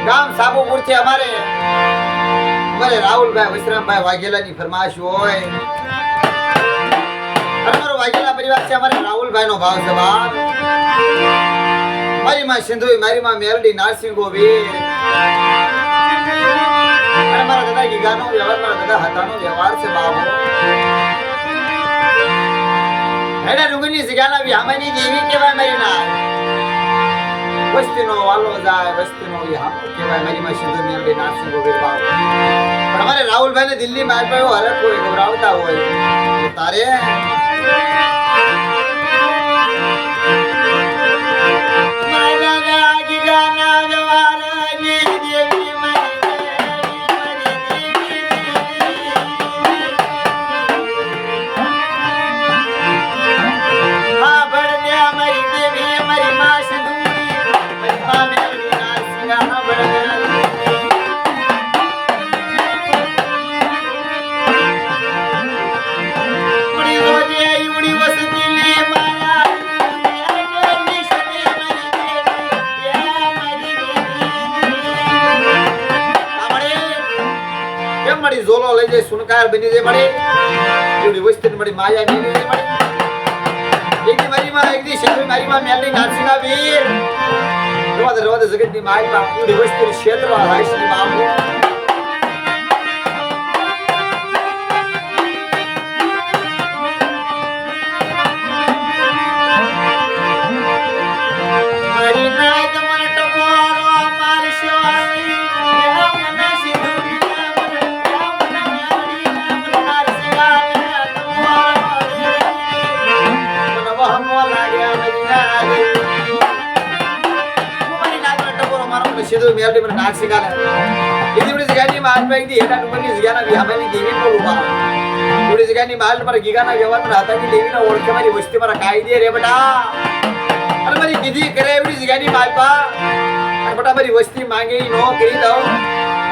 ગામ સાબુપુર થી અમારે રાહુલભાઈ વિશ્રામભાઈ વાઘેલાની ફરમાશ હોય અને અમારો વાઘેલા પરિવાર છે. અમારે રાહુલભાઈ નો ભાવ છે બાપ. મારી માં સિંધુ, મારી માં મેલડી, નારસિંહ ગોવીર અને મારા દાદા ગીગાનો વ્યવહાર, મારા દાદા હતાનો વ્યવહાર છે બાબો. હેડા ડુંગરની જગ્યાના વ્યામાની દેવી કહેવાય મારી ના. વસ્તીનો વાલો જાય, વસ્તીનો વ્યામો કહેવાય મારી માં સિંધુ, મેલડી, નારસિંહ ગોવીર બાબો. પણ અમારે રાહુલભાઈ ને દિલ્હી માં આવ્યો હરખ હોય, ગભરાવતા હોય તારે ઝોલો લઈ જાય, સુનકાર બની જાય મળે એવડી વસ્તી મળી માયા મેલી જાય મળે. એકદી મારી માં, એકદી શેઠી મારી માં મેલડી, નારસિંહ વીર રવાદ જગત ની માય માં એવડી વસ્તી ક્ષેત્ર રાઈસની બાબુ. સિંધુ મેલડી મને નાક શીખાને એની બધી જગ્યાની માલ માં એકદી હેડા ડુંગરની જગ્યાના વિહામાની દેવી બોલું બા. બધી જગ્યાની માલ મારા ગીગાના વ્યવહાર માં હાથાની દેવીના ઓળખે મારી વસ્તી મારા કાયદે રે બેટા. અને મારી કીધી કરે એવી જગ્યાની માલ પા અને બેટા મારી વસ્તી માંગે નો કરી દઉં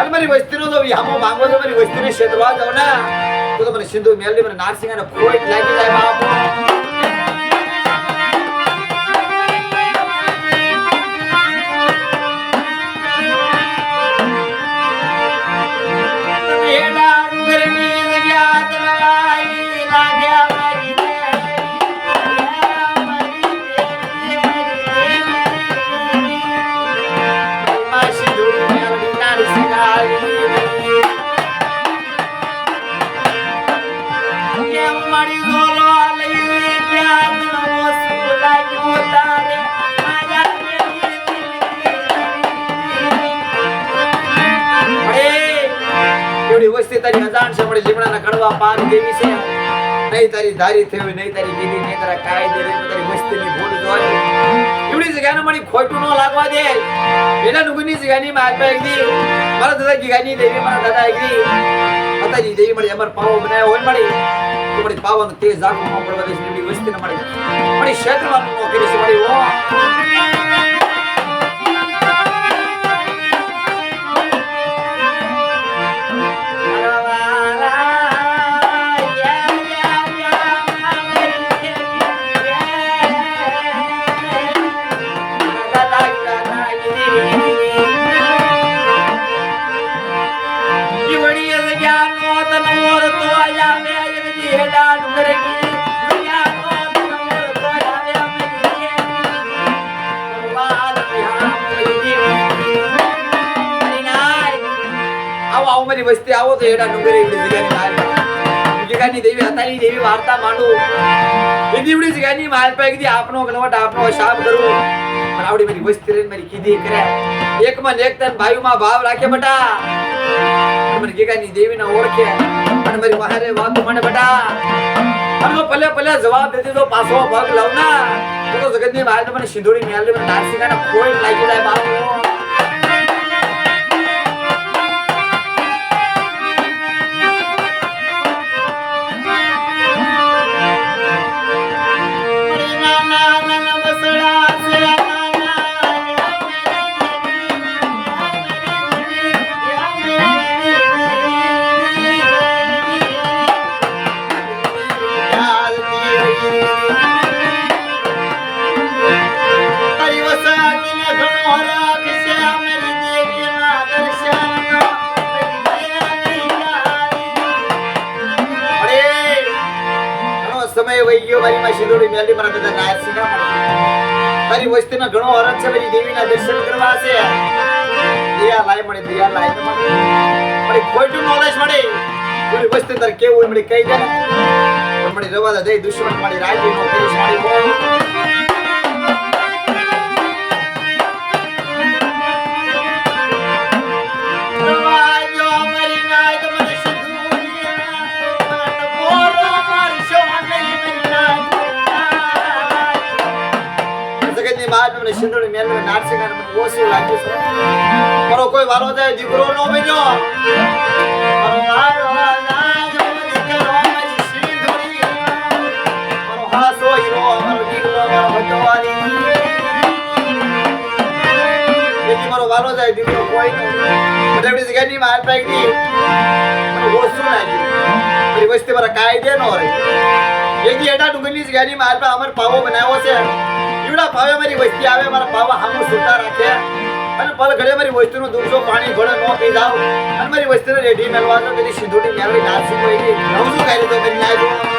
અને મારી વસ્તીનો તો વિહામો માંગો તો મારી વસ્તીને ક્ષેત્રવા જાવ ને તો મને સિંધુ મેલડી મને નારસિંહાને ખોટ લાગી જાય બાપો. વસ્તી તારી અજાણ છે મળી લીમડાના કડવા પાન દેવી છે. નહીં તારી ધારી થવી, નહીં તારી કીધી, નહીં તારા કાયદે, નહીં તારી વસ્તીની ભૂલ જોઈ એવડી જગ્યાને મળી ખોટું ન લાગવા દે. એના ડુંગરની જગ્યાની માતા એકદી મારા દાદા ગીગાની દેવી, મારા દાદા એકદી હતાજી દેવી મળી અમાર પાવો બનાવ્યો હોય મળી તો મળી પાવાનું તેજ જાગવું ન પડવા દે. એવડી વસ્તીને મળી ક્ષેત્રવાનું ન કરી છે મળી ઓ મારી વસ્તી આવો તો એડા ડુંગરે એવડી જગ્યાની માલ જગ્યાની દેવી હતાની દેવી વાર્તા માંડું એવી એવડી જગ્યાની માલ પર એકદી આપનો ગણવટ આપનો શાપ કરું પણ આવડી મારી વસ્તી રે મારી કીધી કરે એક માં એક તન ભાઈમાં ભાવ રાખે બટા મને જગ્યાની દેવીના ઓળખે અને મારી મારે વાત મને બટા અને ભલે ભલે જવાબ દેતી તો પાછો ભાગ લાવ ના તો જગતની માલ મને સિંધોડી મેલડી મને નારસિંહાના કોઈ લાગી જાય બાપુ. ગયો મારી માં શિરોડી મેલડી મારા બધા નાસી ના મળે તારી વસ્તીનો ઘણો અરજ છે મારી દેવીના દર્શન કરવા છે દયા લાય મળે દયા લાય તો મળે ખોટું નોલેજ મળે પૂરી વસ્તી તાર કેવું મળે કહી દે ને મળે રવાદા દે દુશ્મન મારી રાજી નો કેસ મારી સિંદૂરી મેલવે નારસિંગાને મને ઓછું લાગ્યું છે મારો કોઈ વાલો જાય દીકરો નો બન્યો મારો વાલો જાય દીકરો મારી સિંદૂરી મારો હાસો હીરો મારો દીકરો મારો ભગવાની એકી મારો વાલો જાય દીકરો કોઈ નો બધી જગ્યાની માર પાકી મને ઓછું લાગ્યું મારી વસ્તી મારા કાયદે નો રે એકી એડા ડુંગરની જગ્યાની માર પા અમર પાવો બનાવ્યો છે ઈવડા ભાવે મારી વસ્તી આવે મારા પાવા હામો સુતા રાખે અને પલ ઘડે મારી વસ્તીનું દૂધો પાણી ઘોડે નો પી જાવ અને મારી વસ્તીને રેડી મેલવાનો કદી સિંધુડી મેળવી નાસી કોઈ નવજું કાઢી તો કરી નાખ્યું